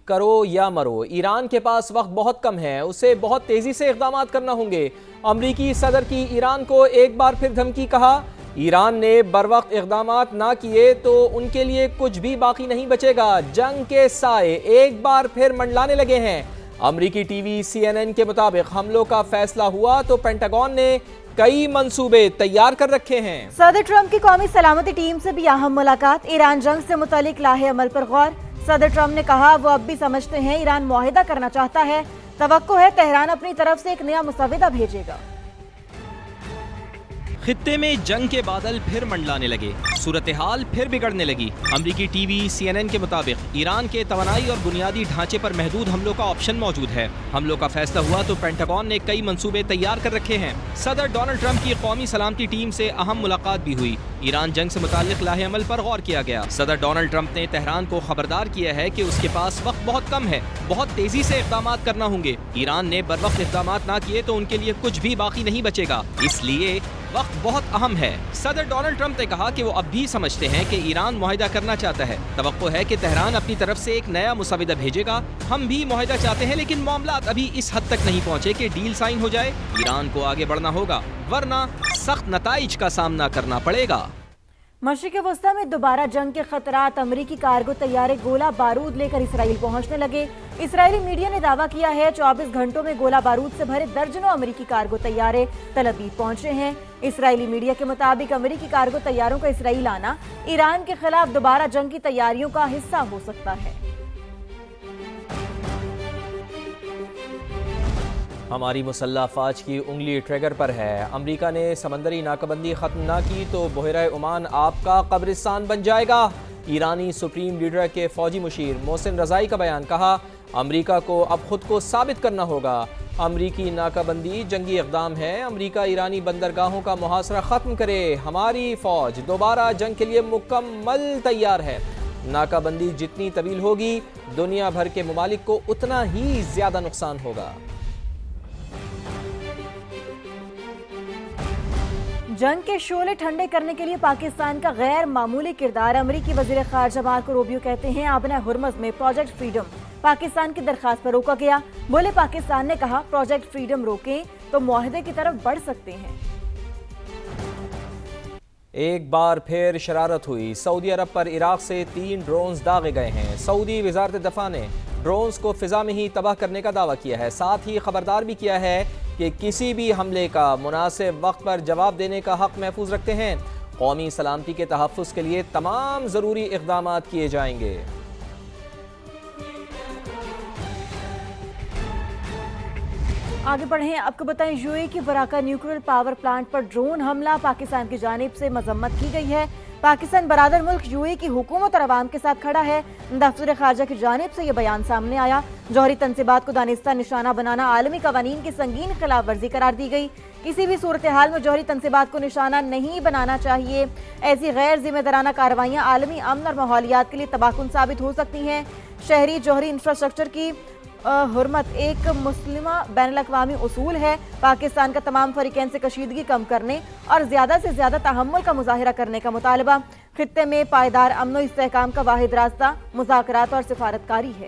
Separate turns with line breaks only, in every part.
کرو یا مرو، ایران کے پاس وقت بہت کم ہے، اسے بہت تیزی سے اقدامات کرنا ہوں گے۔ امریکی صدر کی ایران کو ایک بار پھر دھمکی، کہا ایران نے بروقت اقدامات نہ کیے تو ان کے لیے کچھ بھی باقی نہیں بچے گا۔ جنگ کے سائے ایک بار پھر منڈلانے لگے ہیں۔ امریکی ٹی وی CNN کے مطابق حملوں کا فیصلہ ہوا تو پینٹاگون نے کئی منصوبے تیار کر رکھے ہیں۔
صدر ٹرمپ کی قومی سلامتی ٹیم سے بھی اہم ملاقات، ایران جنگ سے متعلق لاہے عمل پر غور۔ صدر ٹرمپ نے کہا وہ اب بھی سمجھتے ہیں ایران معاہدہ کرنا چاہتا ہے، توقع ہے تہران اپنی طرف سے ایک نیا مسودہ بھیجے گا۔
خطے میں جنگ کے بادل پھر منڈلانے لگے، صورتحال پھر بگڑنے لگی۔ امریکی ٹی وی CNN کے مطابق ایران کے توانائی اور بنیادی ڈھانچے پر محدود حملوں کا آپشن موجود ہے۔ حملوں کا فیصلہ ہوا تو پینٹاگون نے کئی منصوبے تیار کر رکھے ہیں۔ صدر ڈونلڈ ٹرمپ کی قومی سلامتی ٹیم سے اہم ملاقات بھی ہوئی۔ ایران جنگ سے متعلق لاہے عمل پر غور کیا گیا۔ صدر ڈونلڈ ٹرمپ نے تہران کو خبردار کیا ہے کہ اس کے پاس وقت بہت کم ہے، بہت تیزی سے اقدامات کرنا ہوں گے۔ ایران نے بروقت اقدامات نہ کیے تو ان کے لیے کچھ بھی باقی نہیں بچے گا، اس لیے وقت بہت اہم ہے۔ صدر ڈونلڈ ٹرمپ نے کہا کہ وہ اب بھی سمجھتے ہیں کہ ایران معاہدہ کرنا چاہتا ہے، توقع ہے کہ تہران اپنی طرف سے ایک نیا مسودہ بھیجے گا۔ ہم بھی معاہدہ چاہتے ہیں لیکن معاملات ابھی اس حد تک نہیں پہنچے کہ ڈیل سائن ہو جائے۔ ایران کو آگے بڑھنا ہوگا ورنہ سخت نتائج کا سامنا کرنا پڑے گا۔
مشرق وسطی میں دوبارہ جنگ کے خطرات، امریکی کارگو طیارے گولہ بارود لے کر اسرائیل پہنچنے لگے۔ اسرائیلی میڈیا نے دعویٰ کیا ہے 24 گھنٹوں میں گولہ بارود سے بھرے درجنوں امریکی کارگو طیارے تل ابیب پہنچے ہیں۔ اسرائیلی میڈیا کے مطابق امریکی کارگو طیاروں کا اسرائیل آنا ایران کے خلاف دوبارہ جنگ کی تیاریوں کا حصہ ہو سکتا ہے۔
ہماری مسلح افواج کی انگلی ٹریگر پر ہے، امریکہ نے سمندری ناکہ بندی ختم نہ کی تو بحیرہ عمان آپ کا قبرستان بن جائے گا۔ ایرانی سپریم لیڈر کے فوجی مشیر محسن رضائی کا بیان، کہا امریکہ کو اب خود کو ثابت کرنا ہوگا۔ امریکی ناکہ بندی جنگی اقدام ہے، امریکہ ایرانی بندرگاہوں کا محاصرہ ختم کرے، ہماری فوج دوبارہ جنگ کے لیے مکمل تیار ہے۔ ناکہ بندی جتنی طویل ہوگی دنیا بھر کے ممالک کو اتنا ہی زیادہ نقصان ہوگا۔
جنگ کے شعلے ٹھنڈے کرنے کے لیے پاکستان کا غیر معمولی کردار، امریکی وزیر خارجہ مارکو روبیو کہتے ہیں آبنہ ہرمز میں پروجیکٹ فریڈم پاکستان کی درخواست پر روکا گیا۔ بولے پاکستان نے کہا پروجیکٹ فریڈم روکیں تو معاہدے کی طرف بڑھ سکتے ہیں۔
ایک بار پھر شرارت ہوئی، سعودی عرب پر عراق سے 3 ڈرونز داغے گئے ہیں۔ سعودی وزارت دفاع نے ڈرونز کو فضا میں ہی تباہ کرنے کا دعویٰ کیا ہے، ساتھ ہی خبردار بھی کیا ہے کہ کسی بھی حملے کا مناسب وقت پر جواب دینے کا حق محفوظ رکھتے ہیں۔ قومی سلامتی کے تحفظ کے لیے تمام ضروری اقدامات کیے جائیں گے۔
آگے بڑھیں، آپ کو بتائیں UAE کی براکا نیوکلیئر پاور پلانٹ پر ڈرون حملہ پاکستان کی جانب سے مذمت کی گئی ہے۔ پاکستان برادر ملک UAE کی حکومت اور عوام کے ساتھ کھڑا ہے۔ دفتر خارجہ کی جانب سے یہ بیان سامنے آیا۔ جوہری تنصیبات کو دانستہ نشانہ بنانا عالمی قوانین کی سنگین خلاف ورزی قرار دی گئی۔ کسی بھی صورتحال میں جوہری تنصیبات کو نشانہ نہیں بنانا چاہیے۔ ایسی غیر ذمہ دارانہ کارروائیاں عالمی امن اور ماحولیات کے لیے تباہ کن ثابت ہو سکتی ہیں۔ شہری جوہری انفراسٹرکچر کی حرمت ایک مسلمہ بین الاقوامی اصول ہے۔ پاکستان کا تمام فریقین سے کشیدگی کم کرنے اور زیادہ سے زیادہ تحمل کا مظاہرہ کرنے کا مطالبہ۔ خطے میں پائیدار امن و استحکام کا واحد راستہ مذاکرات اور سفارتکاری ہے۔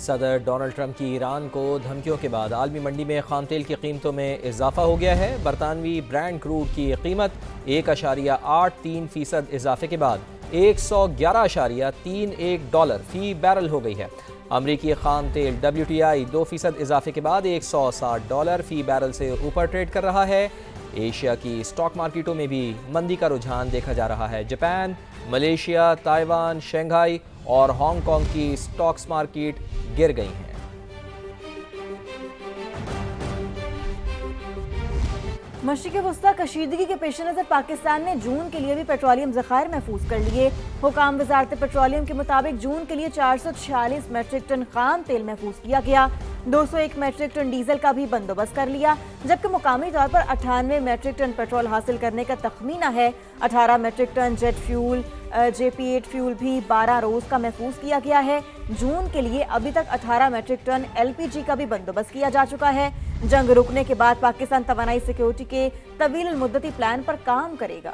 صدر ڈونلڈ ٹرمپ کی ایران کو دھمکیوں کے بعد عالمی منڈی میں خام تیل کی قیمتوں میں اضافہ ہو گیا ہے۔ برطانوی برینڈ کروڈ کی قیمت 1.83% اضافے کے بعد $111.31 فی بیرل ہو گئی ہے۔ امریکی خام تیل WTI 2% اضافے کے بعد $160 فی بیرل سے اوپر ٹریڈ کر رہا ہے۔ ایشیا کی سٹاک مارکیٹوں میں بھی مندی کا رجحان دیکھا جا رہا ہے۔ جاپان، ملیشیا، تائیوان، شنگھائی اور ہانگ کانگ کی سٹاکس مارکیٹ گر گئی ہیں۔
مشرق وسطی کشیدگی کے پیش نظر پاکستان نے جون کے لیے بھی پیٹرولیم ذخائر محفوظ کر لیے۔ حکام وزارت پیٹرولیم کے مطابق جون کے لیے 446 میٹرک ٹن خام تیل محفوظ کیا گیا۔ 201 میٹرک ٹن ڈیزل کا بھی بندوبست کر لیا، جبکہ مقامی طور پر 98 میٹرک ٹن پیٹرول حاصل کرنے کا تخمینہ ہے۔ 18 metric ton jet fuel JP8 fuel بھی 12 روز کا محفوظ کیا گیا ہے۔ جون کے لیے ابھی تک 18 میٹرک ٹن LPG کا بھی بندوبست کیا جا چکا ہے۔ جنگ رکنے کے بعد پاکستان توانائی سیکیورٹی کے طویل المدتی پلان پر کام کرے گا۔